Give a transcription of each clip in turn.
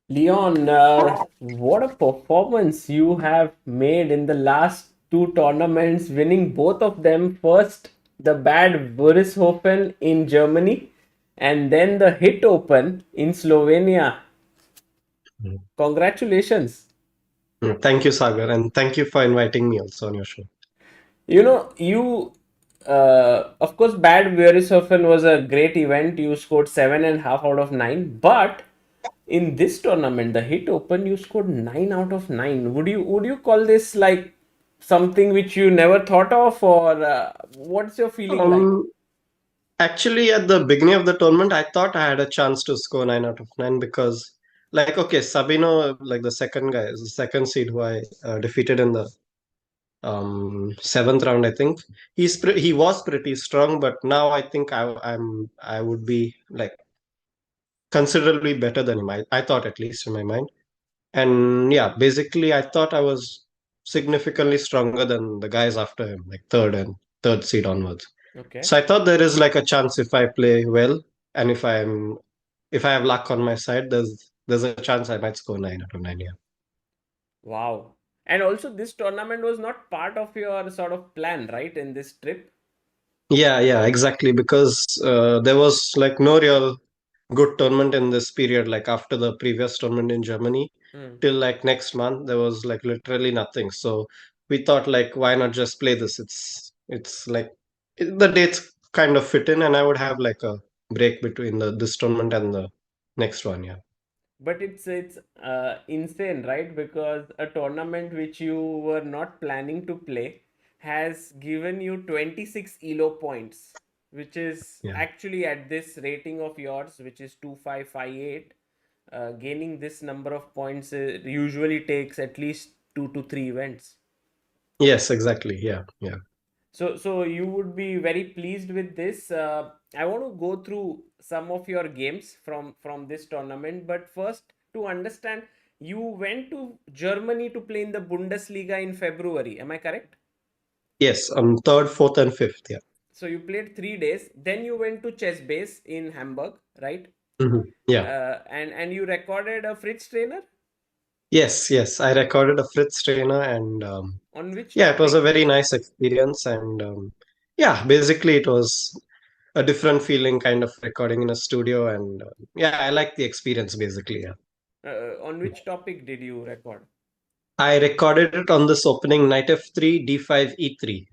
Leon, what a performance you have made in the last two tournaments, winning both of them. First, the Bad Wurishofen in Germany, and then the Hit Open in Slovenia. Mm. Congratulations. Thank you, Sagar, and thank you for inviting me also on your show. Of course, Bad Wurishofen was a great event. You scored 7.5 out of 9, but in this tournament, the Hit Open, you scored 9 out of 9. Would you call this like something which you never thought of, or what's your feeling like? Um, Actually, at the beginning of the tournament, I thought I had a chance to score 9 out of 9 because, like, okay, Sabino, like the second guy, is the second seed who I defeated in the seventh round. I think he was pretty strong, but now I think I would be like considerably better than him. I thought, at least in my mind. And yeah, basically, I thought I was significantly stronger than the guys after him, like third seed onwards. Okay. So I thought there is like a chance if I play well and if I have luck on my side, there's a chance I might score 9 out of 9. Yeah. Wow. And also, this tournament was not part of your sort of plan, right? In this trip. Yeah, exactly. Because there was like no real good tournament in this period, like after the previous tournament in Germany, Hmm. till like next month, there was like literally nothing. So we thought like, why not just play this? It's like the dates kind of fit in, and I would have like a break between the this tournament and the next one. Yeah. But it's insane, right? Because a tournament which you were not planning to play has given you 26 elo points, which is Yeah. actually at this rating of yours, which is 2558. Gaining this number of points usually takes at least 2 to 3 events. Yes, exactly. Yeah. So you would be very pleased with this. I want to go through some of your games from this tournament, but first to understand, you went to Germany to play in the Bundesliga in February. Am I correct? Yes, on third, fourth, and fifth. Yeah. So you played 3 days. Then you went to chess base in Hamburg, right? Yeah. And you recorded a Fritz trainer Yes. I recorded a Fritz trainer, and on which yeah, it was a topic? very nice experience. And yeah, basically, it was a different feeling, kind of recording in a studio. And yeah, I like the experience basically. Yeah. On which topic did you record? I recorded it on this opening knight f3, d5, e3,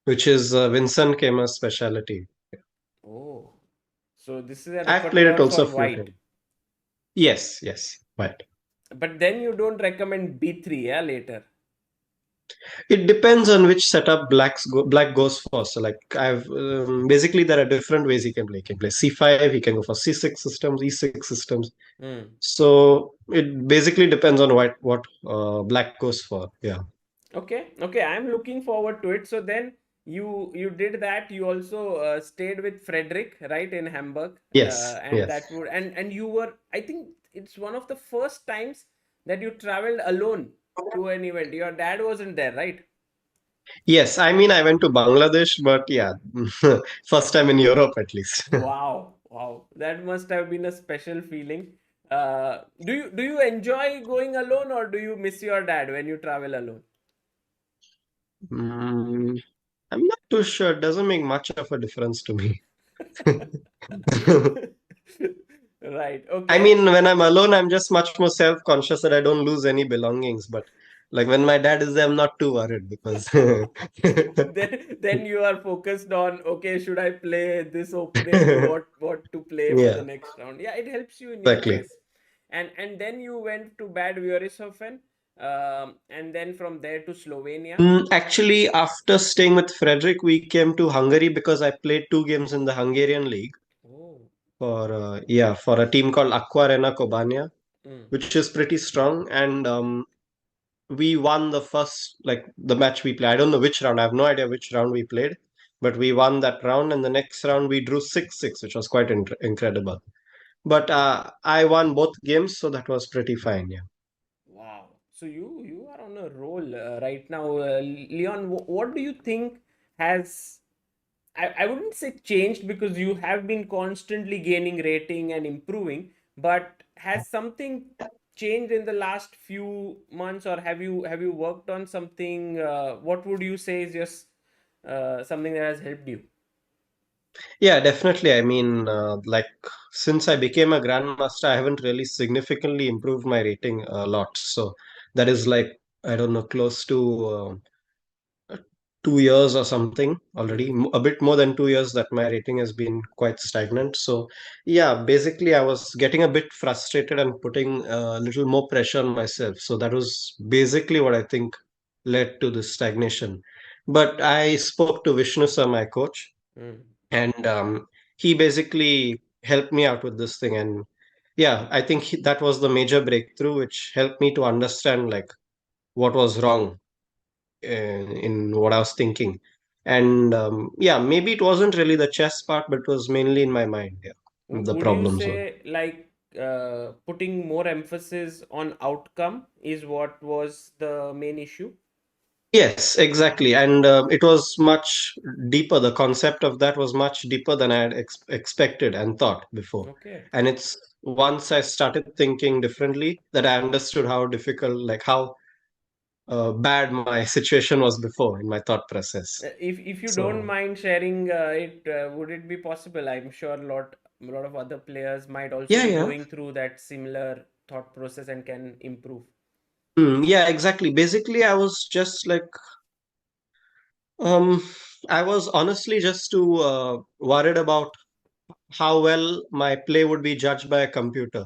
which is Vincent Kemmer's specialty. Oh, so this is a I've played it repertoire also for a few white. times. Yes, but But then you don't recommend B3, yeah, later. it depends on which setup black goes for. So like I've basically there are different ways he can play. He can play c5, he can go for c6 systems, e6 systems. Hmm. So it basically depends on what black goes for. Yeah. Okay, I'm looking forward to it. So then you did that. You also stayed with Frederick, right, in Hamburg, and Yes. that would and you were. I think it's one of the first times that you traveled alone to an event. Your dad wasn't there, right? Yes, I mean I went to Bangladesh, but yeah, first time in Europe at least. Wow, that must have been a special feeling. Do you enjoy going alone, or do you miss your dad when you travel alone? Mm, I'm not too sure. It doesn't make much of a difference to me. Right. I Okay. mean, when I'm alone, I'm just much more self-conscious that I don't lose any belongings. But like when my dad is there, I'm not too worried because Then you are focused on, okay, should I play this opening? What to play for the yeah, next round? Yeah, it helps you in your exactly. chess. And then you went to Bad Wurishofen, and then from there to Slovenia. Actually, after staying with Frederick, we came to Hungary because I played 2 games in the Hungarian league Oh. for a team called Aquarena Kobania, Mm. which is pretty strong. And we won the first like the match we played. I don't know which round. I have no idea which round we played, but we won that round. And the next round we drew 6-6, which was quite incredible. But I won both games, so that was pretty fine. Yeah. Wow. So you are on a roll right now, Leon. What do you think has I wouldn't say changed because you have been constantly gaining rating and improving, but has something changed in the last few months, or have you worked on something? What would you say is just something that has helped you? Yeah, definitely. I mean, like since I became a grandmaster, I haven't really significantly improved my rating a lot. So that is like, I don't know, close to 2 years or something already, Hmm. a bit more than 2 years that my rating has been quite stagnant. So yeah, basically I was getting a bit frustrated and putting a little more pressure on myself. So that was basically what I think led to this stagnation. But I spoke to Vishnu sir, my coach, Hmm. and he basically helped me out with this thing. And yeah, I think that was the major breakthrough which helped me to understand like what was wrong in what I was thinking. And yeah, maybe it wasn't really the chess part, but it was mainly in my mind. Yeah, the Would you problems were. say like putting more emphasis on outcome is what was the main issue? Yes, exactly. And it was much deeper. The concept of that was much deeper than I had expected and thought before. Okay. And it's once I started thinking differently that I understood how difficult, like how bad my situation was before in my thought process. If you don't So, mind sharing it, would it be possible? I'm sure a lot of other players might also yeah, be yeah. going through that similar thought process and can improve. Yeah, exactly. Basically, I was just like, um, I was honestly just too worried about how well my play would be judged by a computer.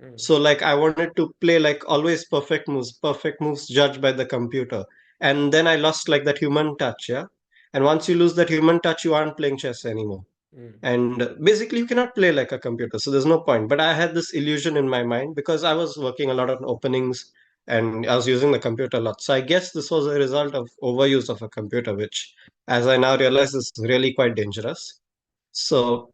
Mm, So like I wanted to play like always perfect moves judged by the computer. And then I lost like that human touch, yeah. And once you lose that human touch, you aren't playing chess anymore. mm, And basically you cannot play like a computer, so there's no point. But I had this illusion in my mind because I was working a lot on openings and I was using the computer a lot. So I guess this was a result of overuse of a computer, which as I now realize is really quite dangerous. So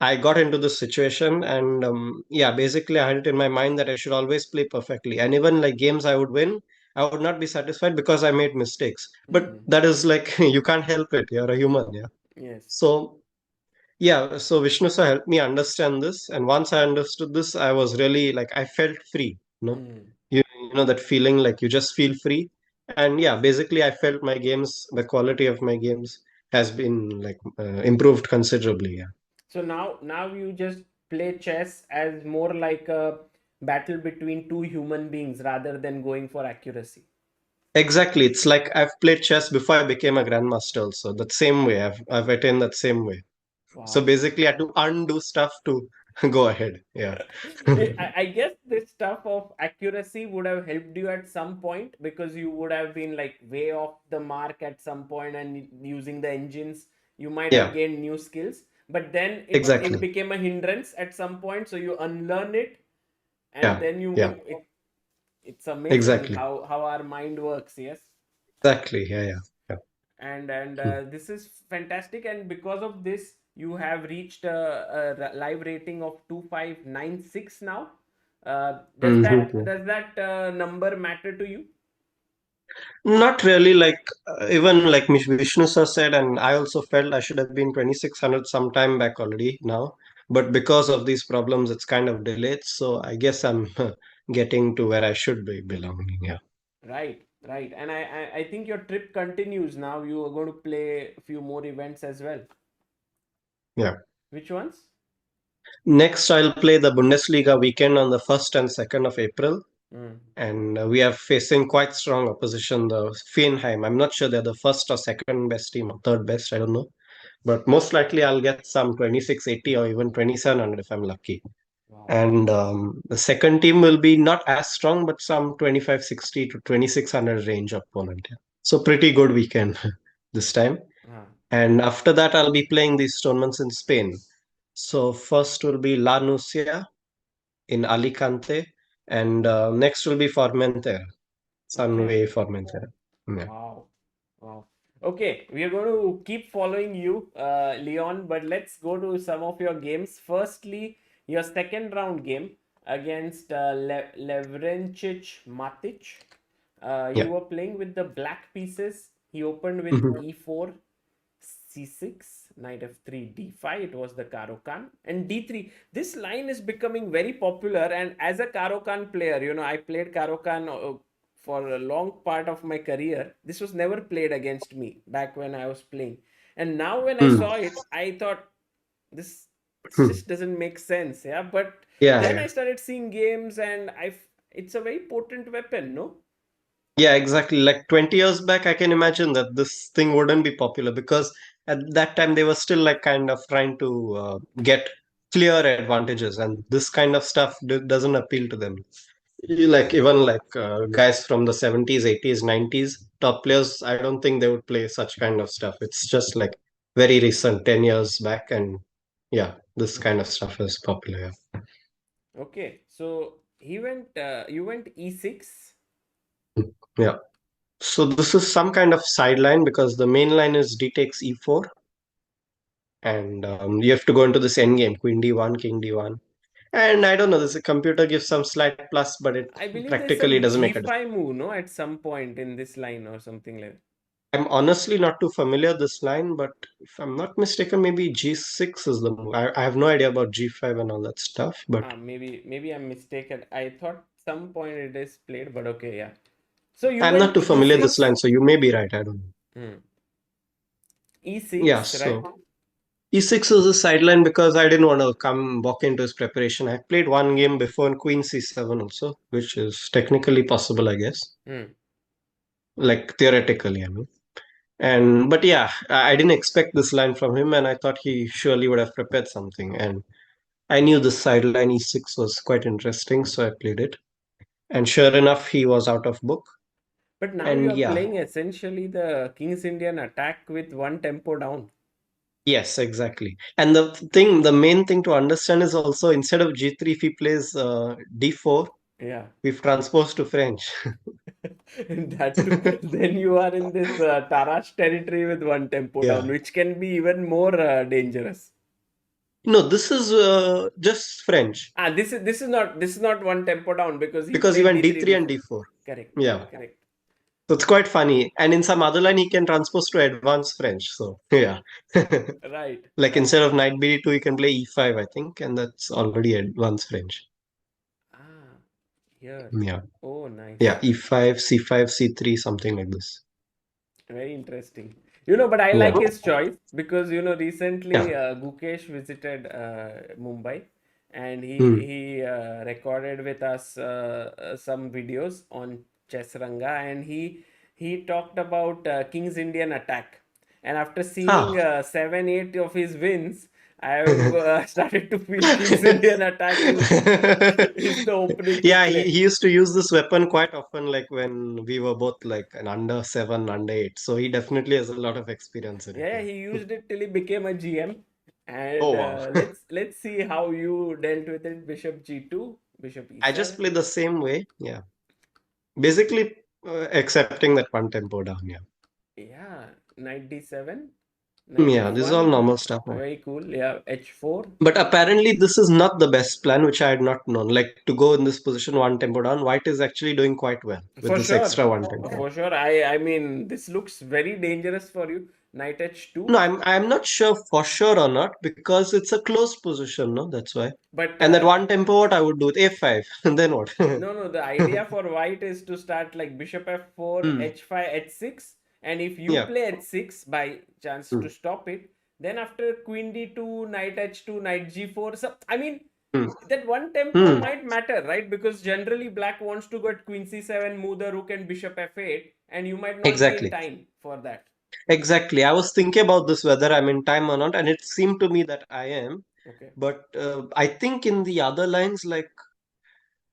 I got into this situation, and yeah, basically I had it in my mind that I should always play perfectly. And even like games I would win, I would not be satisfied because I made mistakes. But mm. that is like you can't help it. You're a human, yeah. Yes. So yeah, so Vishnu sir helped me understand this, and once I understood this, I was really like I felt free. Mm, You know that feeling like you just feel free, and yeah, basically I felt my games, the quality of my games has been like improved considerably. Yeah. so now you just play chess as more like a battle between two human beings rather than going for accuracy. Exactly. It's like I've played chess before I became a grandmaster also. That same way. I've attained that same way. So Wow. basically I had to undo stuff to go ahead. Yeah. I guess this stuff of accuracy would have helped you at some point, because you would have been like way off the mark at some point, and using the engines you might have Yeah, gained new skills, but then it exactly. became a hindrance at some point, so you unlearn it, and Yeah. then you Yeah. move it. It's amazing Exactly. how our mind works. Yes. Exactly. Yeah, yeah. Yeah. And Hmm. this is fantastic, and because of this you have reached a live rating of 2596 now. Does that Mhm. does that number matter to you? Not really like even like Vishnu sir said, and I also felt I should have been 2600 some time back already now. But because of these problems, it's kind of delayed. So I guess I'm getting to where I should be belonging. Yeah. Right, right. And I think your trip continues now. You are going to play a few more events as well. Yeah. Which ones? Next, I'll play the Bundesliga weekend on the 1st and 2nd of April. Mm. And we are facing quite strong opposition, the Feinheim. I'm not sure they're the first or second best team or third best, I don't know. But most likely I'll get some 2680 or even 2700 if I'm lucky. Wow. And the second team will be not as strong, but some 2560 to 2600 range opponent. Yeah. So pretty good weekend this time. Ah. And after that, I'll be playing these tournaments in Spain. So first will be La Nucia in Alicante, and next will be Formentera, Okay. Sunway Formentera. Yeah, Wow. Wow. Okay, we are going to keep following you, Leon, but let's go to some of your games. Firstly, your second round game against Lavrencic Matic. You yeah. were playing with the black pieces. He opened with Mhm. e4, c6, knight f3, d5. It was the Caro-Kann. And d3. This line is becoming very popular. And as a Caro-Kann player, I played Caro-Kann for a long part of my career. This was never played against me back when I was playing. And now when I Hmm. saw it, I thought this Hmm. just doesn't make sense. Yeah. But Yeah, then yeah. I started seeing games and it's a very potent weapon, no? Yeah, exactly. Like 20 years back, I can imagine that this thing wouldn't be popular because at that time they were still like kind of trying to get clear advantages, and this kind of stuff doesn't appeal to them. Like even like guys from the 70s, 80s, 90s, top players, I don't think they would play such kind of stuff. It's just like very recent, 10 years back, and yeah, this kind of stuff is popular. Yeah. Okay, so you went e6. Yeah. So this is some kind of sideline because the main line is d takes e4, and you have to go into this endgame, queen d1, king d1. And I don't know, this computer gives some slight plus, but it I believe there's practically some doesn't make a difference. g5 move, no, at some point in this line or something like that. I'm honestly not too familiar this line, but if I'm not mistaken, maybe g6 is the move. I have no idea about g5 and all that stuff, but Maybe I'm mistaken. I thought some point it is played, but okay, yeah. So you I'm not went too familiar this e6. line, so you may be right. I don't know. Hmm. Yeah, E6, right? so e6 is a sideline because I didn't want to come walk into his preparation. I played one game before in queen c7 also, which is technically possible, I guess. Hmm. Like theoretically, I mean. And but yeah, I didn't expect this line from him, and I thought he surely would have prepared something. And I knew this sideline e6 was quite interesting, so I played it. And sure enough, he was out of book. But now you And are yeah, playing essentially the King's Indian attack with one tempo down. yes, exactly. And the main thing to understand is also instead of g3, if he plays d4, Yeah. we've transposed to French. That too. Then you are in this Tarash territory with one tempo down, Yeah. which can be even more dangerous. No, this is just French This is not one tempo down because he because he played went d3 d3 and before. d4. Correct. Yeah. Correct. So it's quite funny. And in some other line, he can transpose to advanced French. So yeah. Right. Like Right. instead of knight b2, you can play e5, I think, and that's already advanced French. Ah, here. Yeah. Oh, Yeah, nice. e5, c5, c3, something like this. Very interesting. But I Yeah. like his choice because recently Yeah. Gukesh visited Mumbai, and he Hmm. he recorded with us some videos on Chessranga, and he talked about King's Indian attack. And after seeing Ah. 7, 8 of his wins, I've started to feel King's Indian attack is the opening to Yeah, he play. used to use this weapon quite often, like when we were both like an under seven, under eight. So he definitely has a lot of experience in it. Yeah, Yeah. he used it till he became a GM. And Oh wow. let's see how you dealt with it. Bishop G2, Bishop I just E7. play the same way. Yeah. Basically, accepting that one tempo down. Yeah. Yeah, Knight D7, Knight Yeah, this is all F1. normal stuff. Very cool. Yeah, H4. But apparently, this is not the best plan, which I had not known. Like to go in this position one tempo down, White is actually doing quite well with For this sure. extra one tempo. For sure. I mean, this looks very dangerous for you. Knight No, H2. I'm not sure for sure or not because it's a closed position. No, that's why. But And that one tempo, what I would do with a5, and then what? no, no, the idea for white is to start like bishop f4, Hmm. h5, h6, and if you Yeah. play h6 by chance Hmm. to stop it, then after queen d2, knight h2, knight g4, so I mean Hmm. that one tempo Hmm. might matter, right? Because generally black wants to get queen c7, move the rook and bishop f8, and you might not be in Exactly. time for that. Exactly. I was thinking about this whether I'm in time or not, and it seemed to me that I am. Okay. But I think in the other lines, like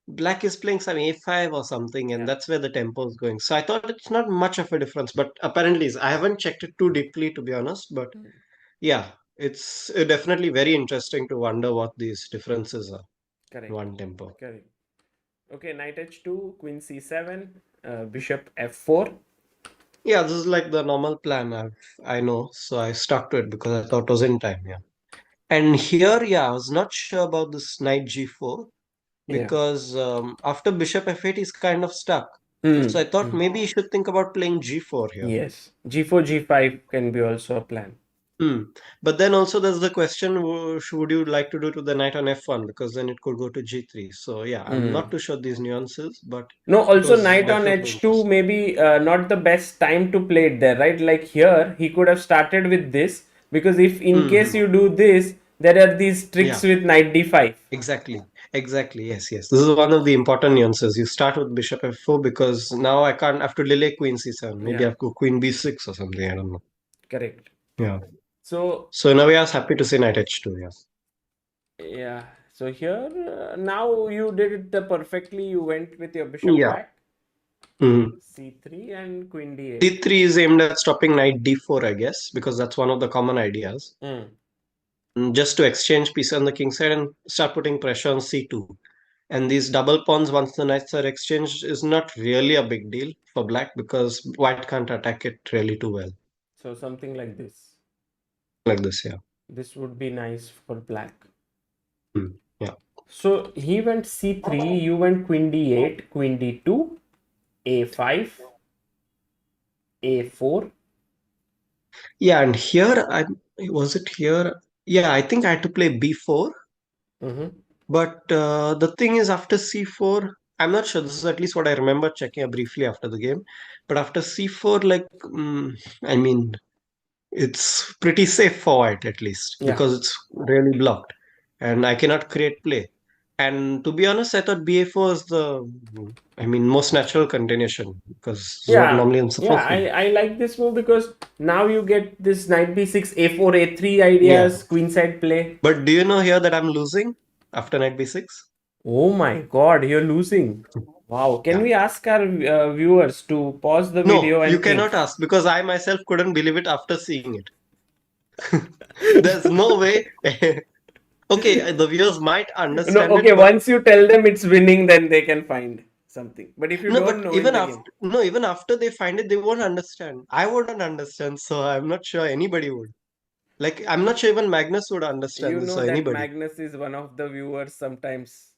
Black is playing some a5 or something, and Yeah. that's where the tempo is going. So I thought it's not much of a difference, but apparently I haven't checked it too deeply to be honest. But Hmm. yeah, it's definitely very interesting to wonder what these differences are in Correct. one tempo. Correct. Okay, knight h2, queen c7, bishop f4. Yeah, this is like the normal plan I know, so I stuck to it because I thought it was in time. Yeah, and here, yeah, I was not sure about this knight g4 Yeah. because after bishop f8 he's kind of stuck. So Hmm. I thought Hmm. maybe you should think about playing g4 here. Yes, G4, G5 can be also a plan. Hmm. But then also there's the question, would you like to do to the knight on f1? Because then it could go to g3. So yeah, I'm not Hmm. too sure these nuances, but No, it also was knight on definitely h2 interesting. maybe not the best time to play it there, right? Like here, he could have started with this because if in case Hmm. you do this, there are these tricks Yeah, with knight d5. exactly. Exactly. Yes, yes. This is one of the important nuances. You start with bishop f4 because now I can't have to delay queen c7. Maybe I Yeah, have to queen b6 or something. I don't know. correct. Yeah. So So now we are happy to see knight h2. Yeah. yeah, so here now you did it the perfectly. You went with your bishop Yeah. back, Mhm. c3 and queen d8. D3 is aimed at stopping knight d4, I guess, because that's one of the common ideas. Mm. Just to exchange pieces on the king side and start putting pressure on c2. And these double pawns, once the knights are exchanged, is not really a big deal for black because white can't attack it really too well. So something like this. Like this, yeah. This would be nice for black. Hmm. Yeah. So he went c3, you went queen d8, queen d2, a5, a4. Yeah, and here I was it here? Yeah, I think I had to play b4. Mm-hmm. But the thing is, after c4, I'm not sure. This is at least what I remember checking briefly after the game. But after c4, like, I mean, it's pretty safe for white at least Yeah. because it's really blocked, and I cannot create play. And to be honest, I thought ba4 is the, I mean, most natural continuation because this is what Yeah. normally I'm Yeah, supposed to do. I like this move because now you get this knight b6, a4, a3 Yeah. ideas, queenside play. But do you know here that I'm losing after knight b6? Oh my god, you're losing. Wow. Can Yeah. we ask our viewers to pause the No, video you and think? cannot ask because I myself couldn't believe it after seeing it. There's no way. Okay, the viewers might No, understand okay, it, but once you tell them it's winning, then they can find something. But if you no, don't but know in even the game, after no, even after they find it, they won't understand. I wouldn't understand, so I'm not sure anybody would. Like, I'm not sure even Magnus would understand you this know or that anybody. Magnus is one of the viewers sometimes.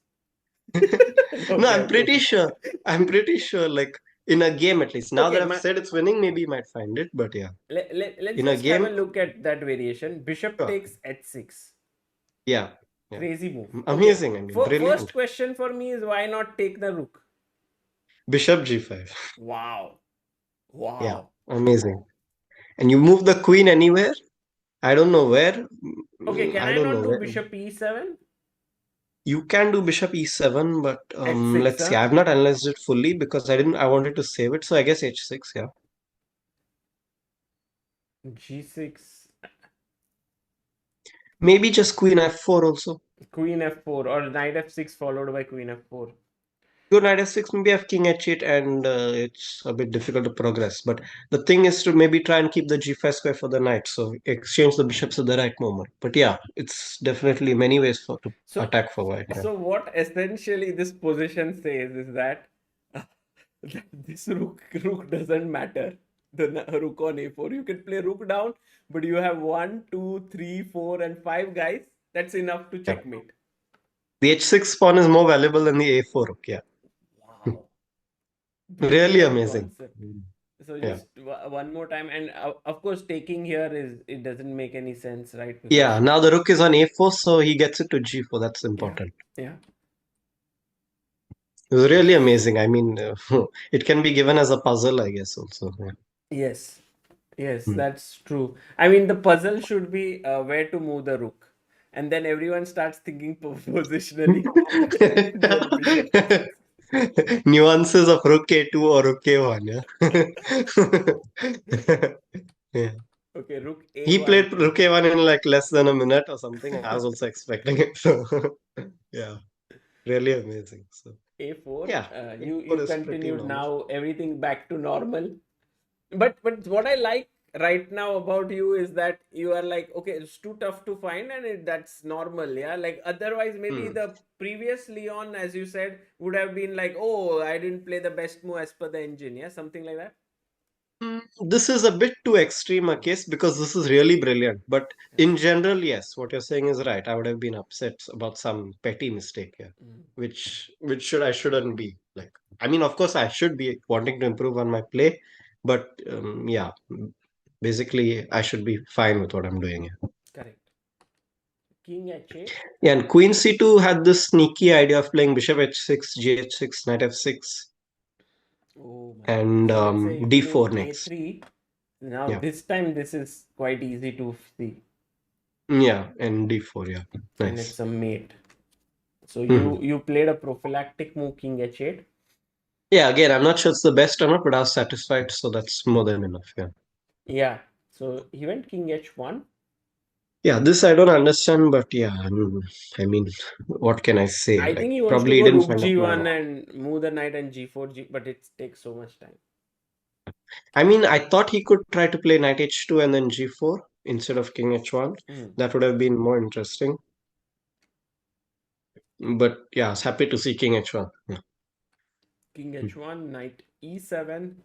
No, Okay, I'm okay, pretty okay. sure. I'm pretty sure, like, in a game at least. Now that Okay, I've said it's winning, maybe you might find it, but yeah. let's In a just have a game, look at that variation. Bishop sure. takes h6. Yeah. Yeah. Crazy move. Okay, Amazing, I mean, first brilliant. question for me is why not take the rook? Bishop g5. Wow. Yeah, Wow. amazing. And you move the queen anywhere? I don't know where. Okay, can I I don't not know do where. bishop e7? You can do bishop e7, but h6, let's see. huh? I've not analyzed it fully because I didn't. I wanted to save it, so I guess h6. Yeah, g6, maybe just queen f4 also. queen f4, or knight f6 followed by queen f4. Go knight f6. Maybe I have king h8, and it's a bit difficult to progress. But the thing is to maybe try and keep the g5 square for the knight, so exchange the bishops at the right moment. But yeah, it's definitely many ways for to So, attack for white. Yeah. so what essentially this position says is that, that this rook doesn't matter. The rook on a4, you can play rook down, but you have one, two, three, four, and five guys. That's enough to Yeah. checkmate. The h6 pawn is more valuable than the a4 rook. Yeah. Wow, Really brilliant amazing. concept. So Yeah. just one more time, and of course, taking here is it doesn't make any sense, right? Yeah, Because now the rook is on a4, so he gets it to g4. That's yeah, important. yeah, It was really amazing. I mean, it can be given as a puzzle, I guess, also. Yeah. yes. Yes, Hmm. that's true. I mean, the puzzle should be where to move the rook, and then everyone starts thinking positionally, and then bishop takes. Nuances of rook a2 or rook a1. Yeah. Yeah. Okay, rook He a1, played rook a1 in like less than a minute or something. I was also expecting it. So, yeah, really amazing. So, a4. yeah, You a4 is pretty continued normal. now everything back to normal. But what I like right now about you is that you are like, okay, it's too tough to find, and that's normal, yeah. Like otherwise, maybe Hmm. the previous Leon, as you said, would have been like, oh, I didn't play the best move as per the engine, yeah, something like that. This is a bit too extreme a case because this is really brilliant. But in general, yes, what you're saying is right. I would have been upset about some petty mistake here, Mm. which should I shouldn't be. Like, I mean, of course, I should be wanting to improve on my play, but yeah. basically I should be fine with what I'm doing here. Correct. King h8. Yeah, and Queen C2 had this sneaky idea of playing Bishop H6, G6, Knight F6, Oh my god. and So let's say even in D4 next. a3, now Yeah, this time this is quite easy to see, yeah, and D4. Yeah, and nice. it's a mate. So Mhm. you played a prophylactic move king h8. Yeah, again, I'm not sure it's the best or not, but I was satisfied, so that's more than enough. Yeah. Yeah. So he went king h1. Yeah, this I don't understand, but yeah, I mean, what can I say? I think Like, he wants to probably he go didn't rook find a plan. g1 and move the knight and g4, but it takes so much time. I mean, I thought he could try to play knight h2 and then g4 instead of king h1. Hmm. That would have been more interesting. But yeah, I was happy to see king h1. Yeah. King h1, knight e7,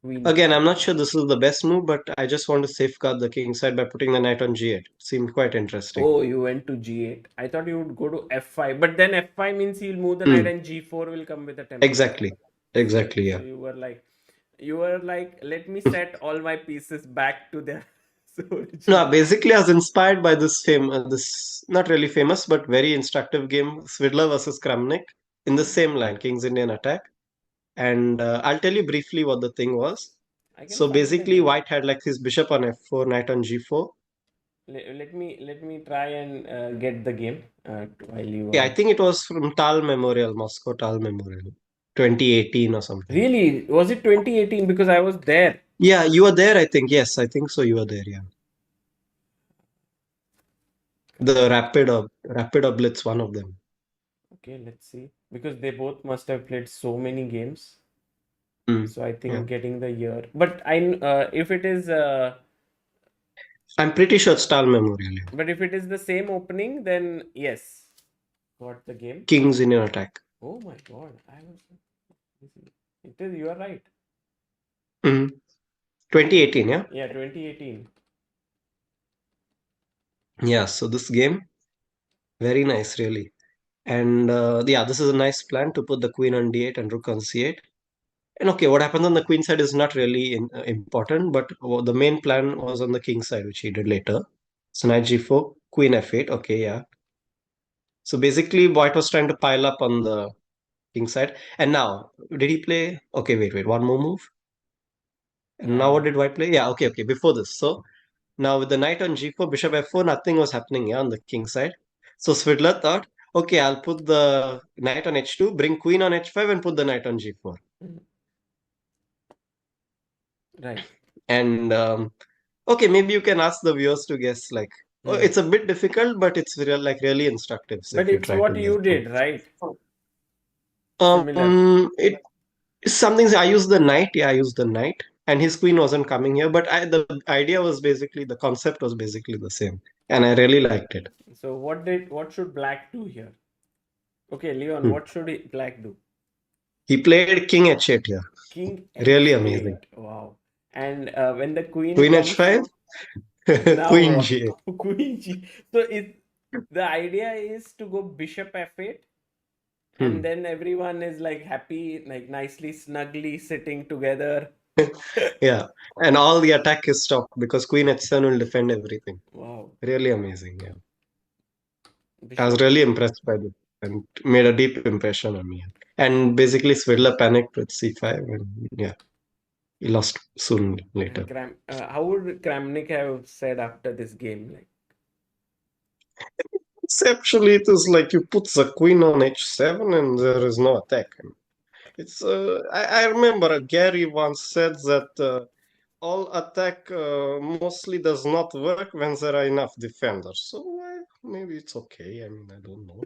queen Again, I'm not e5. sure this is the best move, but I just want to safeguard the king side by putting the knight on g8. Seemed quite interesting. Oh, you went to g8. I thought you would go to f5, but then f5 means he'll move the knight Hmm. and g4 will come with a tempo, right? Exactly. So, Exactly. so Yeah. you were like, let me set all my pieces back to their No, original. basically, I was inspired by this not really famous but very instructive game, Svidler versus Kramnik, in the Hmm. same line, King's Indian Attack. And I'll tell you briefly what the thing was. I can So find the basically, game. White had like his bishop on f4, knight on g4. Let me try and get the game while you Yeah, I are. think it was from Tal Memorial, Moscow Tal Memorial, 2018 or something. Really, was it 2018? Because I was there. Yeah, you were there, I think. Yes, I think so. You were there. Yeah, the Kramnik. Rapid or Blitz, one of them. Okay, let's see. Because they both must have played so many games. Mm, So I yeah, think getting the year. But if it is I'm pretty sure it's Tal Memorial. Yeah. but if it is the same opening, then yes, got the game. King's Indian Attack. Oh my god, I was. It is. You are right. Mm, 2018. Yeah, Yeah, 2018. yeah. So this game, very nice, really. And yeah, this is a nice plan to put the queen on d8 and rook on c8. And okay, what happens on the queen side is not really important, but the main plan was on the king side, which he did later. So knight g4, queen f8. Okay, yeah. So basically, White was trying to pile up on the king side. And now, did he play? Okay, wait. One more move. And now what Yeah. did White play? Yeah, okay. Before this. So now with the knight on g4, bishop f4, nothing was happening here on the king side. So Svidler thought, okay, I'll put the knight on h2, bring queen on h5, and put the knight on g4. Mm, right. And okay, maybe you can ask the viewers to guess. Like, oh, Mm. it's a bit difficult, but it's really instructive. So But if you it's try to what guess, you did, right? Similar. it something. I used the knight. Yeah, I used the knight, and his queen wasn't coming here. But the idea was basically the concept was basically the same, and I really liked it. So what should black do here? Okay, Leon, Hmm. what should black do? He played king h8 here. King Really amazing. h8. Wow. And when the queen Queen comes, h5, queen now g8. queen g. So the idea is to go bishop f8, and Hmm. then everyone is like happy, like nicely, snugly sitting together. Yeah, and all the attack is stopped because queen h7 will defend everything. Wow. Really amazing. Yeah. I was Bishop really f8. impressed by this and made a deep impression on me. And basically, Svidler panicked with c5, and yeah, he lost soon And later. How would Kramnik have said after this game? Like, Conceptually, it is like you put the queen on h7 and there is no attack. It's I remember Gary once said that all attack mostly does not work when there are enough defenders. So maybe it's okay. I mean, I don't know.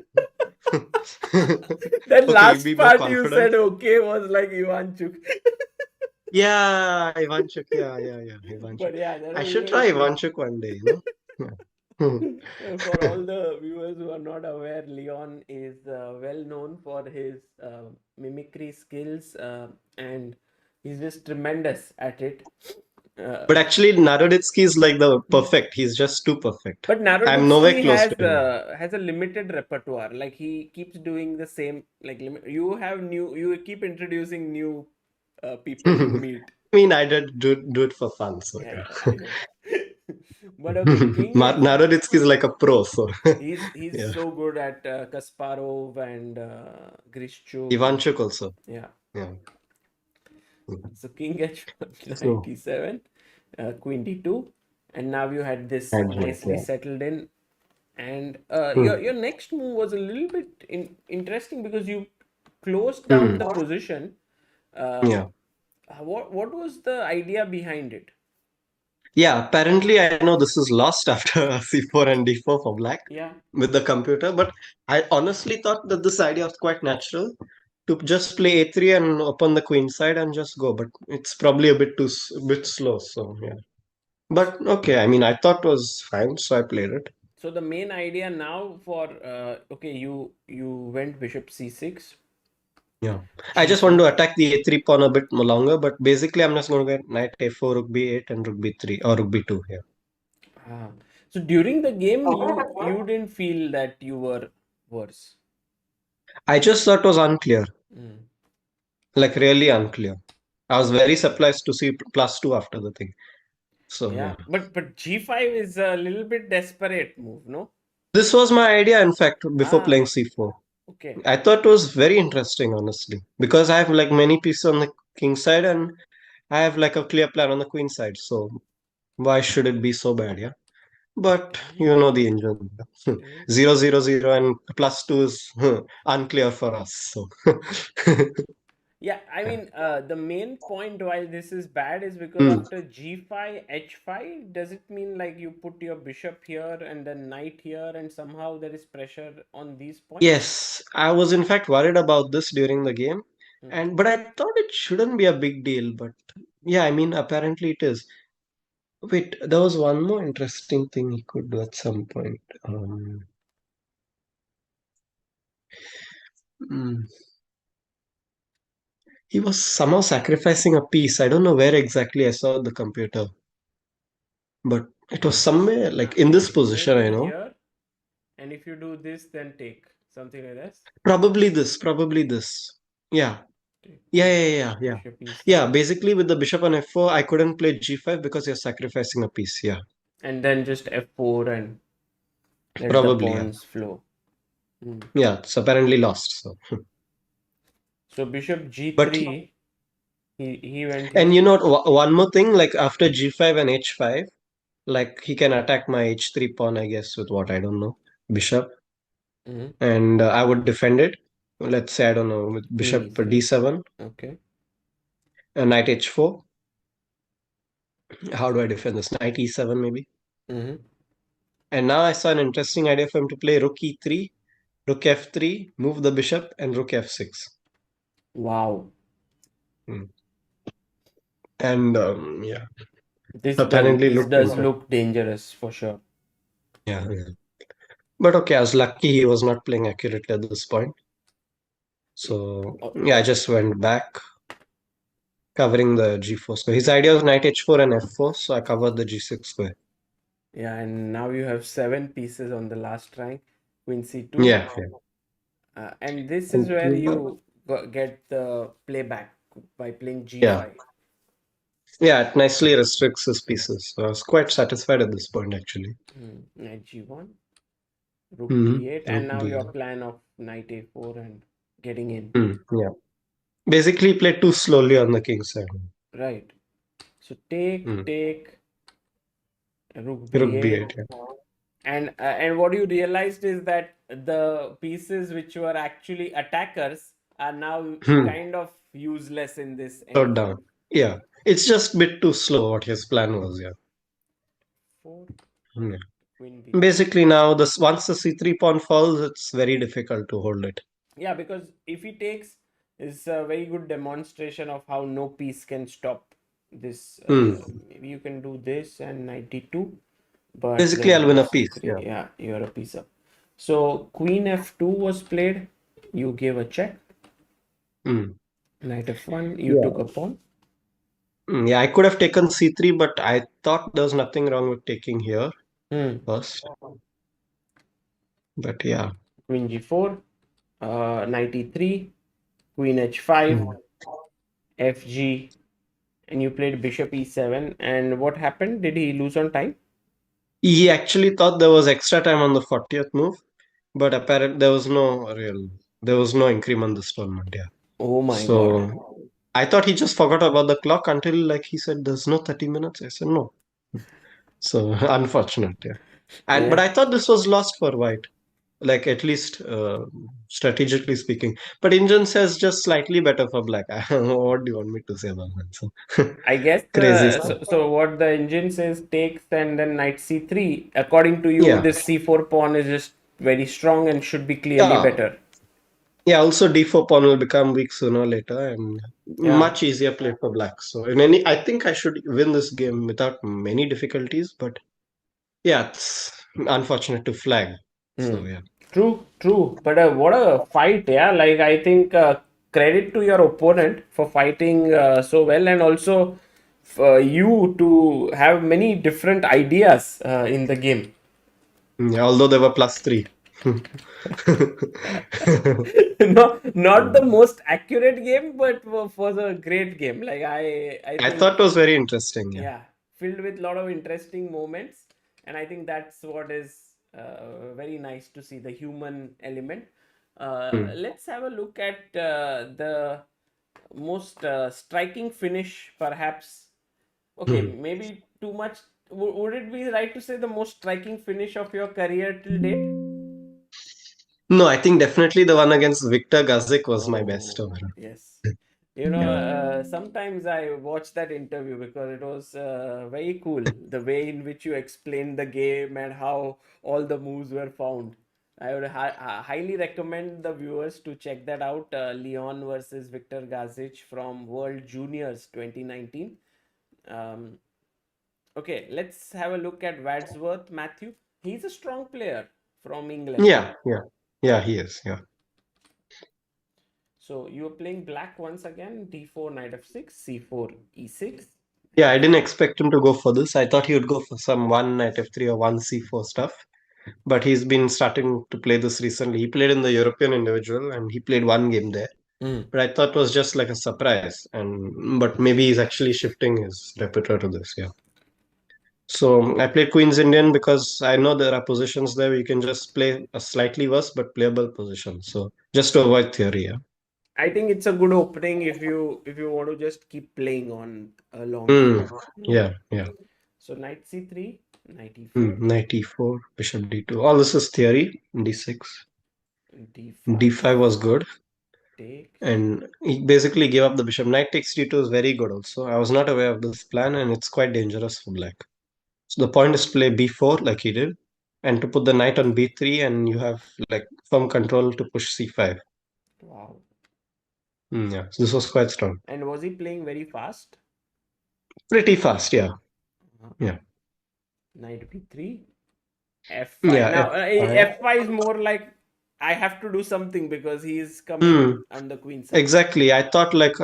that Okay, last be more part you confident. said okay was like Ivanchuk. Yeah, Ivanchuk. Yeah, Ivanchuk. But yeah, that I was should very try funny. Ivanchuk one day, you know? Yeah. For all the viewers who are not aware, Leon is well known for his mimicry skills, and he's just tremendous at it. Uh, But actually, Naroditsky is like the perfect. He's just too perfect. but I'm nowhere Naroditsky close has to him. a limited repertoire. Like he keeps doing the same. Like you keep introducing new people you meet. mean, I did do it for fun, so Yeah, yeah. yeah, I know. But okay, King H. Naroditsky is like a pro, so He's yeah. so good at Kasparov and Grishchuk and Ivanchuk also. yeah. Yeah. So King H1 So 97, Queen D2, and now you had this handshake, nicely yeah. settled in. And Hmm. your next move was a little bit interesting because you closed down Hmm. the position. Uh, Yeah. what was the idea behind it? Yeah, apparently I know this is lost after C4 and D4 for black Yeah. with the computer, but I honestly thought that this idea was quite natural to just play A3 and open the queen side and just go, but it's probably a bit bit slow, so yeah. But okay, I mean, I thought it was fine, so I played it. So the main idea now for okay, you went bishop c6, Yeah. I just want g5. to attack the A3 pawn a bit more longer, but basically I'm just going to get knight A4, rook B8, and rook B3 or rook B2 here. Ah. So during the game, you didn't feel that you were worse. I just thought it was unclear, Mm. like really unclear. I was very surprised to see +2 after the thing. So Yeah, yeah. but g5 is a little bit desperate move, no? This was my idea, in fact, before Ah, playing C4. okay. I thought it was very interesting, honestly, because I have like many pieces on the king side and I have like a clear plan on the queen side. So why should it be so bad? Yeah. But Okay, you know the engine. take. 0, 0, 0 and +2 is unclear for us. So Yeah, I yeah. mean, the main point why this is bad is because Hmm. after g5, h5, does it mean like you put your bishop here and then knight here and somehow there is pressure on these points? Yes, I was in fact worried about this during the game, Hmm. and but I thought it shouldn't be a big deal. But yeah, I mean, apparently it is. Wait, there was one more interesting thing he could do at some point. Hmm. He was somehow sacrificing a piece. I don't know where exactly I saw the computer, but it was somewhere like in this position, I Maybe know. here, and if you do this, then take something like this. Probably this. Yeah. Take Yeah, bishop, yeah, yeah, yeah. bishop Yeah, e7, basically with the bishop on f4, I couldn't play g5 because you're sacrificing a piece. Yeah, and then just f4 and let the probably, yeah. pawns flow. Hmm. Yeah, it's apparently lost. So, So bishop but g3, he went and here. you know one more thing, like after g5 and h5, like he can attack my h3 pawn, I guess, with what I don't know, bishop, Hmm. and I would defend it. Let's say I don't know with Queen bishop e3. d7 Okay. and knight h4. How do I defend this? Knight e7 maybe. Hmm. And now I saw an interesting idea for him to play rook e3, rook f3, move the bishop, and rook f6. Wow. Hmm. And yeah, This does apparently this looked does interesting. look dangerous for sure. Yeah, yeah. But okay, I was lucky he was not playing accurately at this point. So Oh, yeah, I just went back, covering the g4 square. His idea was knight h4 and f4, so I covered the g6 square. yeah, and now you have seven pieces on the last rank. Queen c2, Yeah, yeah. and this is where you get the playback by playing Yeah, g5. yeah, it nicely restricts his pieces. So I was quite satisfied at this point, actually. Knight g1, rook Hmm. d8, and Rook now d. your plan of knight a4 and getting in. Yeah. Basically, played too slowly on the king side. Right. So take, Hmm. take, rook Rook b8, b8. Yeah. and what you realized is that the pieces which were actually attackers are now Hmm. kind of useless in this Third endgame. down. Yeah. It's just a bit too slow what his plan was. Yeah. 4, Hmm. queen b3. Basically, now this once the c3 pawn falls, it's very difficult to hold it. Yeah, because if he takes, is a very good demonstration of how no piece can stop this. Hmm. Maybe you can do this and 92, but Basically, then I'll win rook a piece. c3. Yeah. Yeah, you're a piece up. So queen f2 was played. You gave a check. Hmm. Knight f1. You took a Yeah. pawn. Yeah, I could have taken c3, but I thought there was nothing wrong with taking here Hmm. first. But yeah. Queen g4. Knight e3. Queen h5. Hmm. fg. And you played bishop e7. And what happened? Did he lose on time? He actually thought there was extra time on the 40th move, but apparently there was no increment this tournament. Yeah. Oh my God. So I thought he just forgot about the clock until like he said, "There's no 30 minutes." I said, "No." So unfortunate. Yeah. And but Yeah. I thought this was lost for White, like at least strategically speaking. But Indian says just slightly better for Black. What do you want me to say about that? So I guess crazy so, stuff. so what the engine says takes and then knight c3. According to you, Yeah. this c4 pawn is just very strong and should be clearly Yeah. better. Yeah, also d4 pawn will become weak sooner or later and Yeah. much easier play for black. So in any I think I should win this game without many difficulties, but yeah, it's unfortunate to flag. Hmm. So yeah. True, true. But what a fight, yeah. Like I think credit to your opponent for fighting so well, and also for you to have many different ideas in the game. Yeah, although they were +3. Not the most accurate game, but was a great game. Like I I think thought it was very interesting, yeah. yeah, filled with a lot of interesting moments, and I think that's what is very nice to see, the human element. Hmm. Let's have a look at the most striking finish, perhaps. Okay, Hmm. maybe too much. Would it be right to say the most striking finish of your career till date? No, I think definitely the one against Victor Gazik was my best Oh, overall. yes. You know, Yeah. sometimes I watch that interview because it was very cool. The way in which you explained the game and how all the moves were found. I would highly recommend the viewers to check that out. Leon versus Victor Gazic from World Juniors 2019. Um, okay, let's have a look at Wadsworth Matthew. He's a strong player from England. Yeah, yeah. Yeah, he is. Yeah. So you are playing black once again, d4, knight f6, c4, e6, Yeah, I didn't f5. expect him to go for this. I thought he would go for some one knight f3 or one c4 stuff. But he's been starting to play this recently. He played in the European individual and he played one game there. Mm. But I thought it was just like a surprise. And but maybe he's actually shifting his repertoire to this, yeah. So I played Queen's Indian because I know there are positions there where you can just play a slightly worse but playable position. So just to avoid theory, yeah. I think it's a good opening if you want to just keep playing on a long game. Hmm. Yeah, yeah. So knight c3, knight e4, Knight e4, bishop d2. All this is theory. D6. d5, D5 was good. takes. And he basically gave up the bishop. Knight takes d2 is very good also. I was not aware of this plan and it's quite dangerous for black. So the point is to play b4 like he did and to put the knight on b3 and you have like firm control to push c5. Wow. Yeah, so this was quite strong. And was he playing very fast? Pretty fast, yeah. Uh-huh. Yeah. Knight b3, f5. Yeah, Now f5. f5 is more like I have to do something because he is Hmm. coming on the queen side. Exactly. I thought like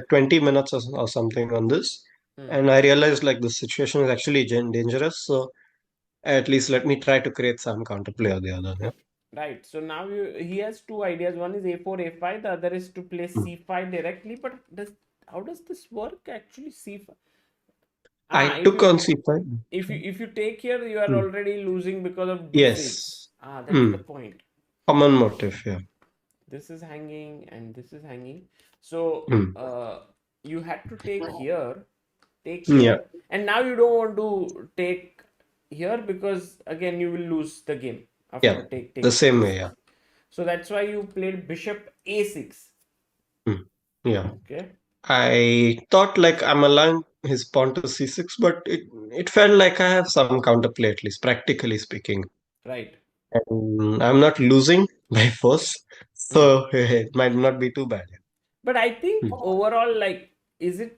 20 minutes or something on this. Hmm. And I realized like the situation is actually dangerous. So at least let me try to create some counterplay or the other. Yeah. Right. So now he has two ideas. One is a4, a5. The other is to play Hmm. c5 directly. But how does this work actually? C5. I Ah, if took you on c5. if you take here, you are Hmm. already losing because of d6. Yes. Ah, that's the Hmm. point. Common motive. Yeah. This is hanging and this is hanging. So Hmm. you had to take Yeah. here, and now you don't want to take here because again you will lose the game after Yeah. take The takes same way. place. Yeah. So that's why you played bishop a6. Hmm. Yeah. Okay. I thought like I'm allowing his pawn to c6, but it felt like I have some counterplay at least, practically speaking. Right. And I'm not losing by force, Hmm. so it might not be too bad. But I think Hmm. overall, like, is it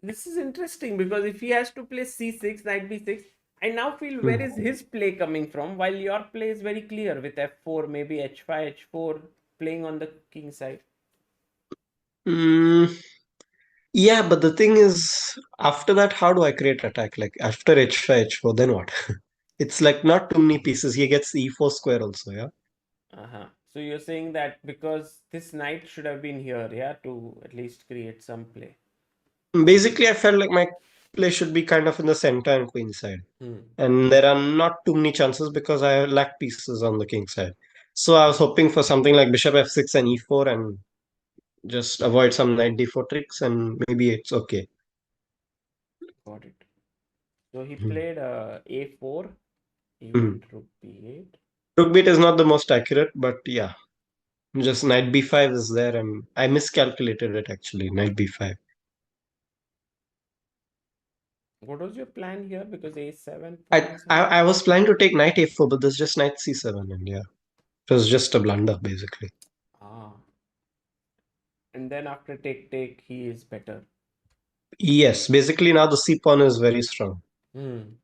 this is interesting because if he has to play c6, knight b6, I now feel where Hmm. is his play coming from while your play is very clear with f4, maybe h5, h4, playing on the king side. Mm, yeah, but the thing is, after that, how do I create attack? Like after h5, h4, then what? It's like not too many pieces. He gets e4 square also, yeah? Uh-huh. So you're saying that because this knight should have been here, yeah, to at least create some play. Basically, I felt like my play should be kind of in the center and queen side. Hmm. And there are not too many chances because I lack pieces on the king side. So I was hoping for something like bishop f6 and e4 and just avoid some knight d4 tricks and maybe it's okay. Got it. So he Hmm. played a4. You Hmm. went rook b8. Rook bait is not the most accurate, but yeah, just knight b5 is there and I miscalculated it actually, knight b5. What was your plan here? Because a7 I, pawn is I hanging. I was planning to take knight a4, but there's just knight c7 and yeah, it was just a blunder basically. Ah. And then after take, he is better. Yes, basically now the c pawn is very strong. Hmm.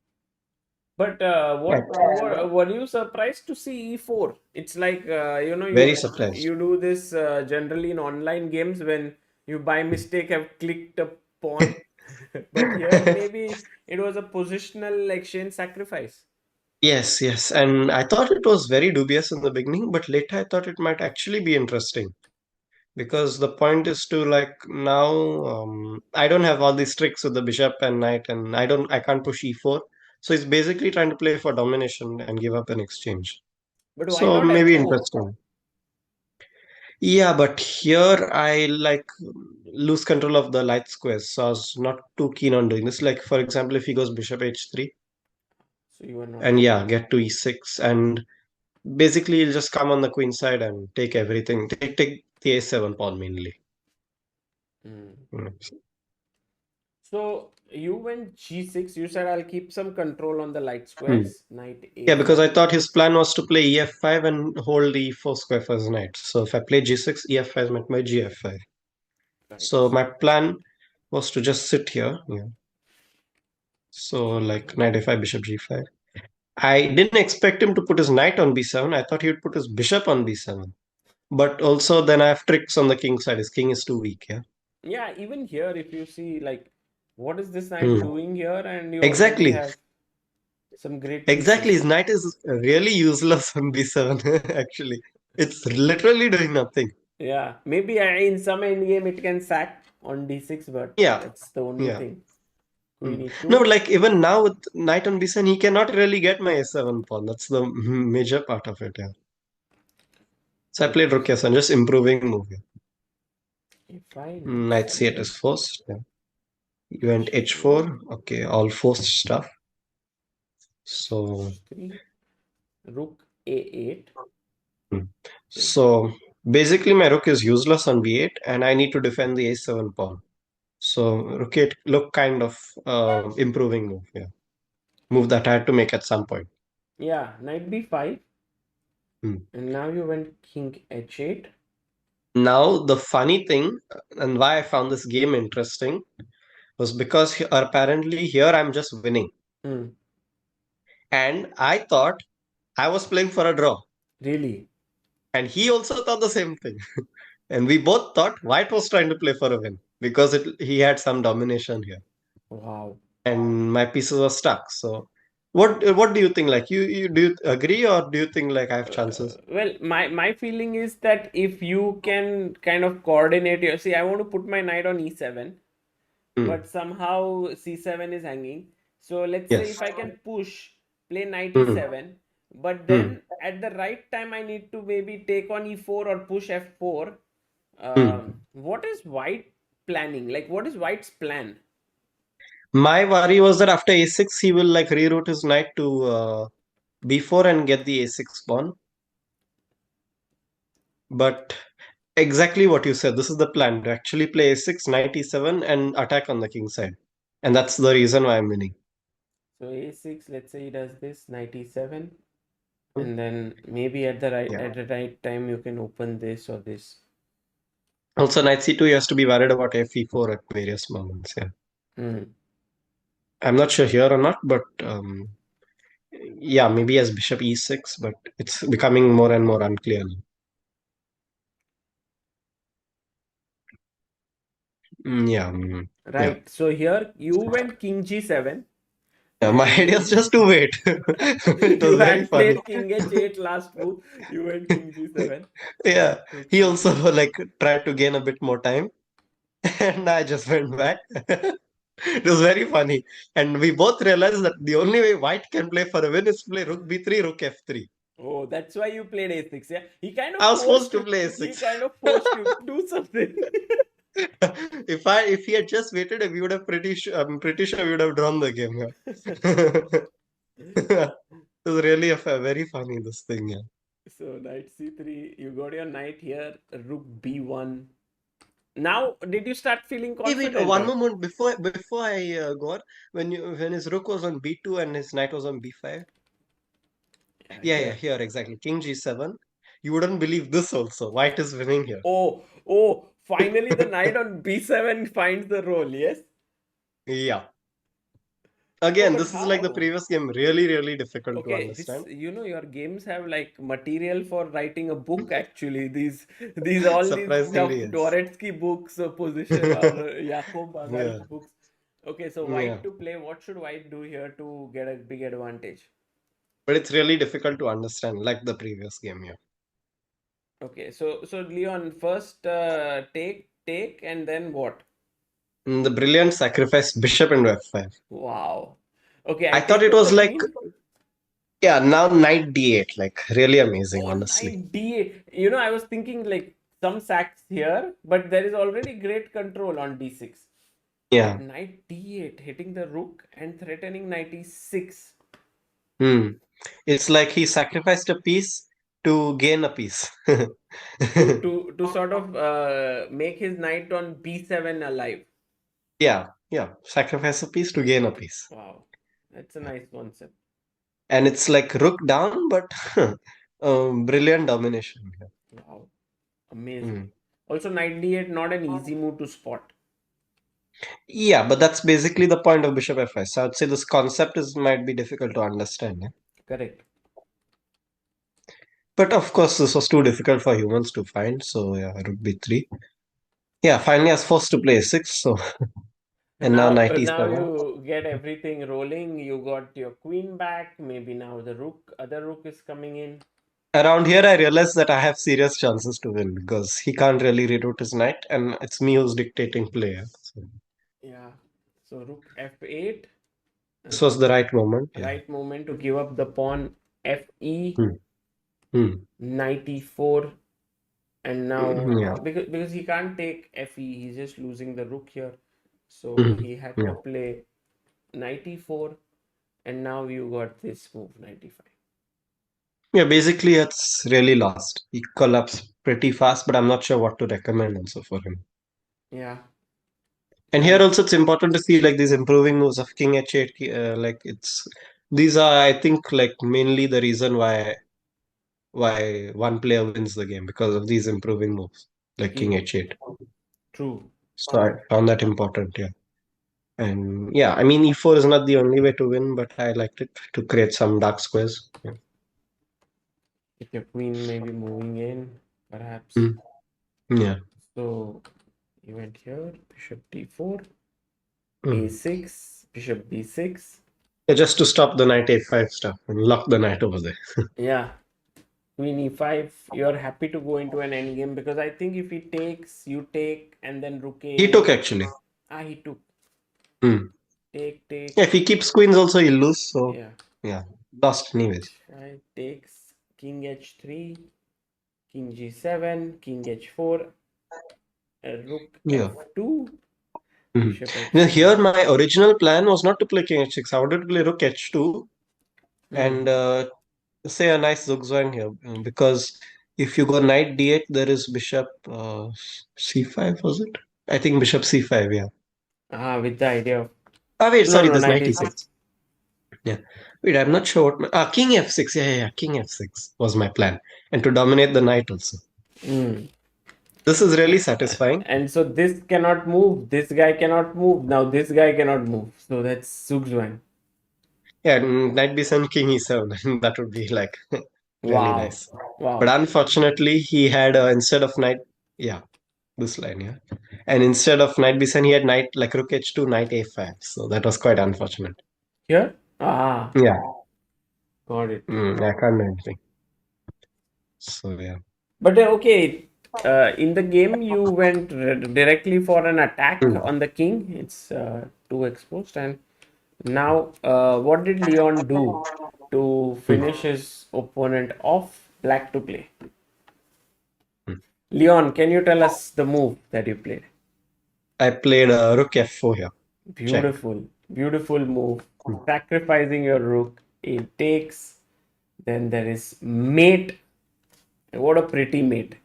But Right. what were you surprised to see e4? It's like Very surprised. you do this generally in online games when you by mistake have clicked a pawn, but here maybe it was a positional exchange sacrifice. Yes, yes. And I thought it was very dubious in the beginning, but later I thought it might actually be interesting because the point is to like now I don't have all these tricks with the bishop and knight, and I can't push e4. So it's basically trying to play for domination and give up an exchange. But why So not maybe f4? interesting. Yeah, but here I like lose control of the light squares, so I was not too keen on doing this. Like for example, if he goes bishop h3 So you were not and keen yeah, on get to e6 and basically, you'll just come on the queen side and take everything. Take the a7 pawn mainly. that. Hmm. Mm. So you went g6. You said I'll keep some control on the light Hmm. squares. Knight Yeah, because I a7. thought his plan was to play ef5 and hold the e4 square for his knight. So if I play g6, ef5 meant my gf5. Right. So my plan was to just sit here. Yeah. So like Okay. knight a5, bishop g5. I didn't expect him to put his knight on b7. I thought he would put his bishop on b7. But also then I have tricks on the king side. His king is too weak. Yeah. Yeah, even here, if you see, like, what is this knight Hmm. doing here? And you already Exactly. have some great Exactly, his pieces. knight is really useless on b7, actually. It's literally doing nothing. Yeah, maybe in some endgame it can sack on d6, but Yeah, that's the only yeah. thing. Mm. Queen No, e2. but like even now with knight on b7, he cannot really get my a7 pawn. That's the major part of it, yeah. So I played Okay, rook so s7, just improving move. Yeah. a5, knight Knight c8 is c8, forced. Yeah. You went h4, h4. Okay, all forced stuff. So, h3, rook a8. mm. Okay. So basically my rook is useless on b8 and I need to defend the a7 pawn. So rook 8 look kind of improving move. Yeah. Move that I had to make at some point. Yeah, knight b5. Hmm. And now you went king h8. Now, the funny thing, and why I found this game interesting, was because apparently here I'm just winning. Hmm, And I thought I was playing for a draw. really? And he also thought the same thing. And we both thought White was trying to play for a win because he had some domination here. Wow. And my pieces were stuck. So, what do you think? Like, you do you agree or do you think like I have chances? Well, my feeling is that if you can kind of coordinate your, see, I want to put my knight on e7, Hmm. but somehow c7 is hanging. So let's say Yes. if I can push, play knight Hmm. e7, but Hmm. then at the right time I need to maybe take on e4 or push f4. Hmm. What is white planning? Like, what is white's plan? My worry was that after a6, he will like reroute his knight to b4 and get the a6 pawn. But exactly what you said, this is the plan to actually play a6, knight e7, and attack on the king side. And that's the reason why I'm winning. So a6, let's say he does this, knight e7, Hmm. and then maybe at the right Yeah. time you can open this or this. Also, knight c2, he has to be worried about f e4 at various moments. Yeah. Hmm. I'm not sure here or not, but yeah, maybe as bishop e6, but it's becoming more and more unclear. Yeah. Yeah. Right. So here you went king g7 Yeah, my and idea is just to wait. It you was very had funny. played king h8 last move. You went king g7. Yeah, he Okay. also like tried to gain a bit more time. And I just went back. It was very funny. And we both realized that the only way white can play for a win is to play rook b3, rook f3. Oh, that's why you played a6. Yeah, he kind of I was forced forced to you. play He a6. kind of forced you to do something. If he had just waited, we would have I'm pretty sure we would have drawn the game. Yeah. It was really very funny this thing. Yeah. So knight c3, you got your knight here. Rook b1. Now, did you start feeling Hey, wait, confident one or? moment before I go on. When his rook was on b2 and his knight was on b5. Yeah, Yeah, here. here exactly. King g7. You wouldn't believe this also. White is winning here. Oh, finally the knight on b7 finds the role, yes? Yeah. Oh, Again, but this is like the how? previous game, really, really difficult to Okay, this, understand. your games have like material for writing a book actually. These all these Surprisingly, yes. Dvoretsky books, position or Yakov Yeah, Bagal's books. Okay, so yeah. white to play. What should white do here to get a big advantage? But it's really difficult to understand, like the previous game, yeah. Okay, so Leon, first take, and then what? The brilliant sacrifice, bishop into f5. Wow. Okay, I I thought take it with was the like, queen. yeah, now knight d8, like really amazing, Oh, honestly. knight d8. I was thinking like some sacks here, but there is already great control on d6. But Yeah. knight d8 hitting the rook and threatening knight e6 Hmm. It's like he sacrificed a piece to gain a piece. to sort of make his knight on b7 alive. Yeah, yeah. Sacrifice a piece to gain a piece. Wow, that's a nice concept. And it's like rook down, but brilliant domination here. Wow, amazing. Hmm. Also, knight d8 not an easy move to spot. Yeah, but that's basically the point of bishop f5. So I'd say this concept is might be difficult to understand. Yeah? Correct. But of course, this was too difficult for humans to find. So yeah, rook b3. Yeah, finally I was forced to play a6. So And and now now, knight now e7. you get everything rolling. You got your queen back. Maybe now the other rook is coming in. Around here, I realized that I have serious chances to win because he can't really reroute his knight, and it's me who's dictating play. Yeah. So Yeah. So rook f8. this was the right moment. Yeah. Right moment to give up the pawn. Fe. Hmm. Hmm. Knight e4. And now Yeah. because he can't take fe, he's just losing the rook here, so Hmm. he had to Yeah. play knight e4, and now you got this move knight e5. Yeah. Basically, it's really lost. He collapsed pretty fast, but I'm not sure what to recommend also for him. Yeah, And here and also, it's important to see like these improving moves of King H8. Like it's these are, I think, like mainly the reason why one player wins the game because of these improving moves, like King he H8. true. So I found that important. Yeah. And yeah, I mean, e4 is not the only way to win, but I liked it to create some dark squares. Yeah. If your queen may be moving in, perhaps. Mm. Yeah. So you went here, bishop d4, Mm. a6, bishop b6. Yeah, just to stop the knight a5 stuff and lock the knight over there. Yeah, queen e5. You're happy to go into an endgame because I think if he takes, you take, and then rook He took a8. actually. He took. Mm. Take. Yeah, if he keeps queens also, he'll lose. So Yeah. yeah, lost anyways. Right. Takes king h3, king g7, king h4, rook Yeah. f2, Mhm. bishop Now h7. here, my original plan was not to play king h6. I wanted to play rook h2 Hmm. and say a nice zugzwang here because if you go knight d8, there is bishop c5, was it? I think bishop c5, yeah. With the idea of Ah, wait, no, sorry, no, there's knight knight e6. e6. Yeah. Wait, I'm not sure what king f6. Yeah, king f6 was my plan. And to dominate the knight also. Hmm. This is really satisfying. And so this cannot move. This guy cannot move. Now this guy cannot move. So that's Zugzwang. Yeah, and knight b7, king e7. That would be like really Wow. nice. But Wow. unfortunately, he had instead of knight, yeah, this line, yeah. And instead of knight b7, he had knight like rook h2, knight a5. So that was quite unfortunate. Here? Yeah, Got it. I can't do anything. So yeah. But okay, In the game, you went directly for an attack Hmm. on the king. It's too exposed. And now, what did Leon do to Hmm. finish his opponent off? Black to play. Hmm. Leon, can you tell us the move that you played? I played rook f4 here. Check. Beautiful, beautiful move. Hmm. Sacrificing your rook. It takes. Then there is mate. What a pretty mate.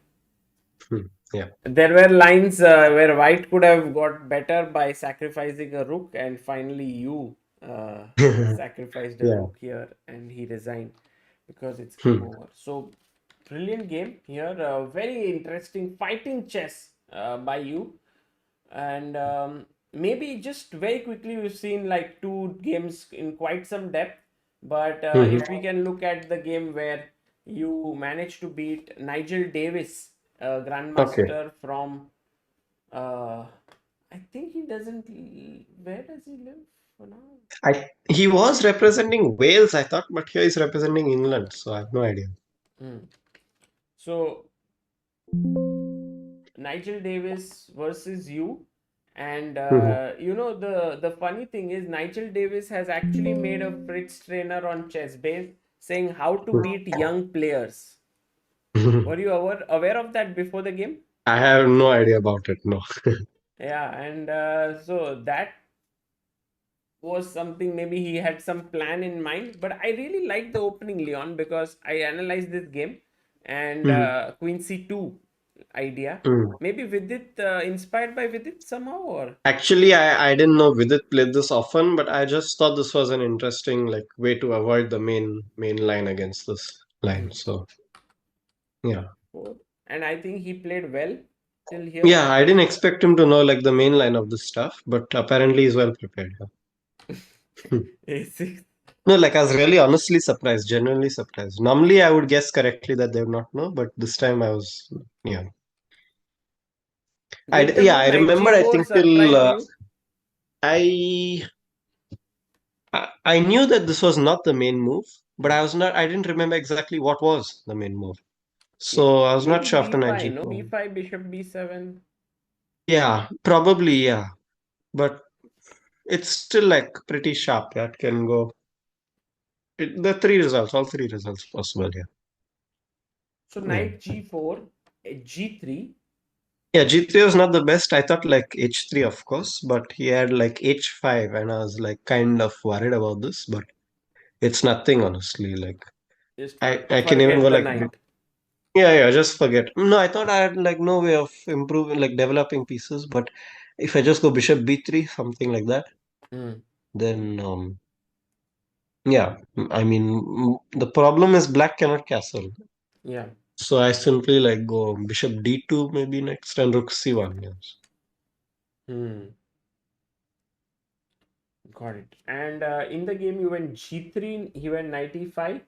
Hmm. Yeah. There were lines where white could have got better by sacrificing a rook, and finally you sacrificed a Yeah. rook here, and he resigned because it's game Hmm. over. So brilliant game here. Very interesting fighting chess by you, and maybe just very quickly we've seen like two games in quite some depth, but Hmm. if we can look at the game where you managed to beat Nigel Davies, a Okay. grandmaster from uh, I think he doesn't where does he live for now. He was representing Wales, I thought, but here he's representing England, so I have no idea. Hmm. So Nigel Davis versus you. And Hmm. the funny thing is Nigel Davis has actually made a Fritz trainer on chess base saying how to beat young players. Hmm. Were you aware of that before the game? I have no idea about it. No. Yeah, and so that was something maybe he had some plan in mind. But I really like the opening Leon because I analyzed this game and Hmm. Queen C2 idea. Hmm. Maybe Vidit inspired by Vidit somehow or Actually, I didn't know Vidit played this often, but I just thought this was an interesting like way to avoid the main line against this line. hmm. So yeah. Four. And I think he played well till here. Yeah, I didn't expect him to know like the main line of this stuff, but apparently he's well prepared. Yeah. Hmm. A6. No, like I was really honestly surprised, genuinely surprised. Normally I would guess correctly that they would not know, but this time I was, yeah. Did the Yeah, move I knight remember I g4 think till surprise you? I I knew that this was not the main move, but Hmm. I didn't remember exactly what was the main move. Yeah, So I was not maybe sure after knight b5, no? g4. b5, bishop b7. Yeah, probably, yeah. But it's still like pretty sharp. That can go. The three results, all three results possible, yeah. So Yeah. knight g4, g3. Yeah, G3 was not the best. I thought like H3, of course, but he had like H5, and I was like kind of worried about this, but it's nothing, honestly. Like Just I can even forget go the like knight. yeah, just forget. No, I thought I had like no way of improving, like developing pieces, but if I just go bishop b3, something like that, Hmm. then yeah, I mean the problem is black cannot castle. Yeah. So I simply like go bishop d2 maybe next and rook c1. Yes. Hmm. Got it. And in the game, you went g3, he went knight e5,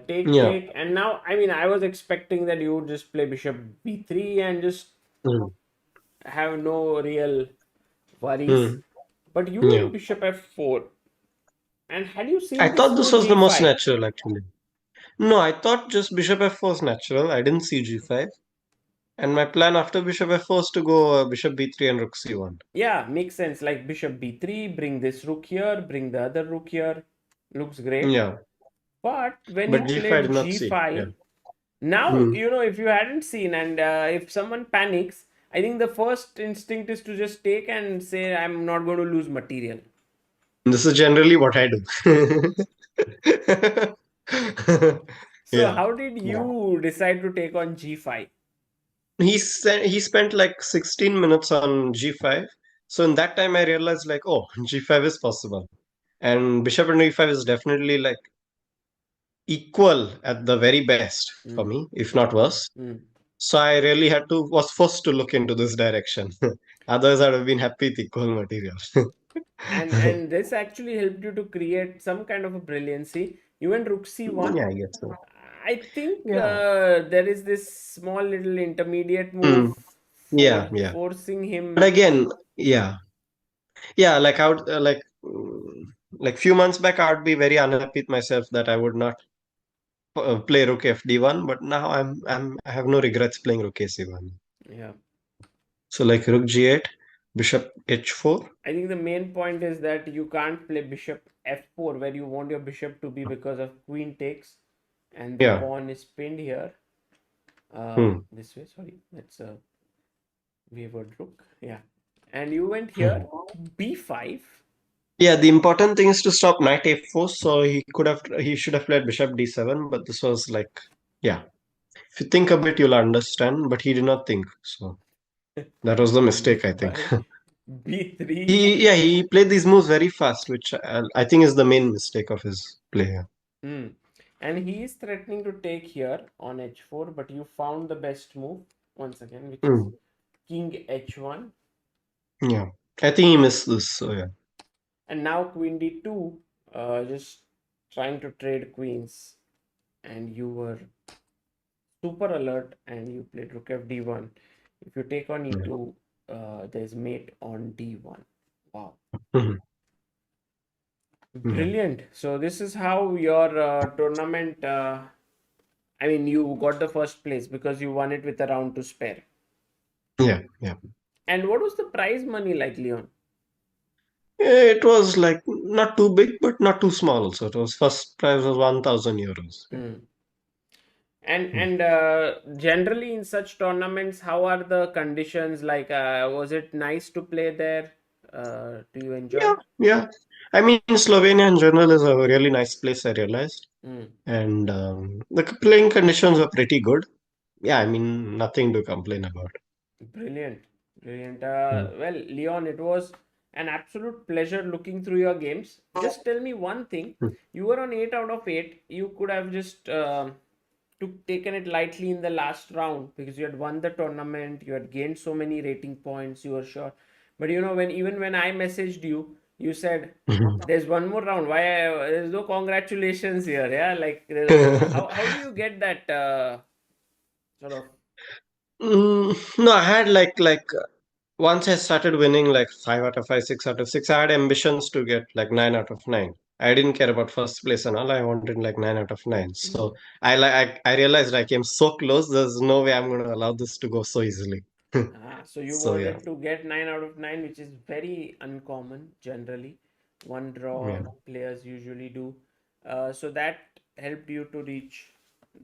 take, Yeah. take. And now, I mean, I was expecting that you would just play bishop b3 and just Mm. have no real worries. Mm. But you Yeah. went bishop f4. And had you I seen this thought this through was the most g5? natural actually. No, I thought just bishop f4 was natural. I didn't see g5. And my plan after bishop f4 was to go bishop b3 and rook c1. Yeah, makes sense. Like bishop b3, bring this rook here, bring the other rook here. Looks great. Yeah. But when But you g5 I played did not see. Yeah. g5, now, Mm. if you hadn't seen and if someone panics, I think the first instinct is to just take and say, I'm not going to lose material. This is generally what I do. So, Yeah. how did Yeah. you decide to take on g5? He spent like 16 minutes on g5. So in that time I realized like, oh, g5 is possible. And bishop and e5 is definitely like equal at the very best for Hmm. me, if not worse. Hmm. So I really was forced to look into this direction. Otherwise, I'd have been happy with equal material. And this actually helped you to create some kind of a brilliancy. You went rook c1. Yeah, I guess so. I think Yeah. there is this small little intermediate move Mm, yeah, yeah. forcing But him. again, yeah, yeah. Like I would like few months back, I would be very unhappy with myself that I would not. play rook fd1, but now I have no regrets playing rook c1. Yeah. So like rook g8, bishop h4. I think the main point is that you can't play bishop f4 where you want your bishop to be because of queen takes and the Yeah. pawn is pinned here. Hmm. This way, sorry, that's a wayward rook. Yeah. And you went Hmm. here b5. Yeah, the important thing is to stop knight a4. So he should have played bishop d7, but this was like, yeah. If you think a bit, you'll understand. But he did not think. So that was the mistake, I think. b5, b3. He played these moves very fast, which I think is the main mistake of his play here. Hmm. And he is threatening to take here on h4, but you found the best move once again, which is Hmm. king h1. Yeah, I think he missed this. So yeah. And now queen d2, just trying to trade queens. And you were super alert and you played rook f d1. If you take on Yeah. e2, there's mate on d1. Wow. Mhm. Yeah. Brilliant. So this is how your tournament. I mean, you got the first place because you won it with a round to spare. Yeah. Yeah. And what was the prize money like, Leon? It was like not too big, but not too small. So it was first prize was 1,000 euros. Yeah. Hmm. And Hmm. generally in such tournaments, how are the conditions? Like, was it nice to play there? Do you Yeah. enjoy? Yeah. I mean, Slovenia in general is a really nice place. I realized, Hmm. and the playing conditions were pretty good. Yeah. I mean, nothing to complain about. Brilliant, brilliant. Hmm. Well, Leon, it was an absolute pleasure looking through your games. Just tell me one thing. Hmm. You were on 8 out of 8. You could have just taken it lightly in the last round because you had won the tournament. You had gained so many rating points. You were sure. But you know, when I messaged you, you said there's one more round. Why? There's no congratulations here. Yeah, like how do you get that sort of? No, I had once I started winning like 5 out of 5, 6 out of 6, I had ambitions to get like 9 out of 9. I didn't care about first place and all. I wanted like 9 out of 9. So Hmm. I realized I came so close. There's no way I'm going to allow this to go so easily. So you So yeah, wanted to get 9 out of 9, which is very uncommon generally. One draw yeah, players usually do. So that helped you to reach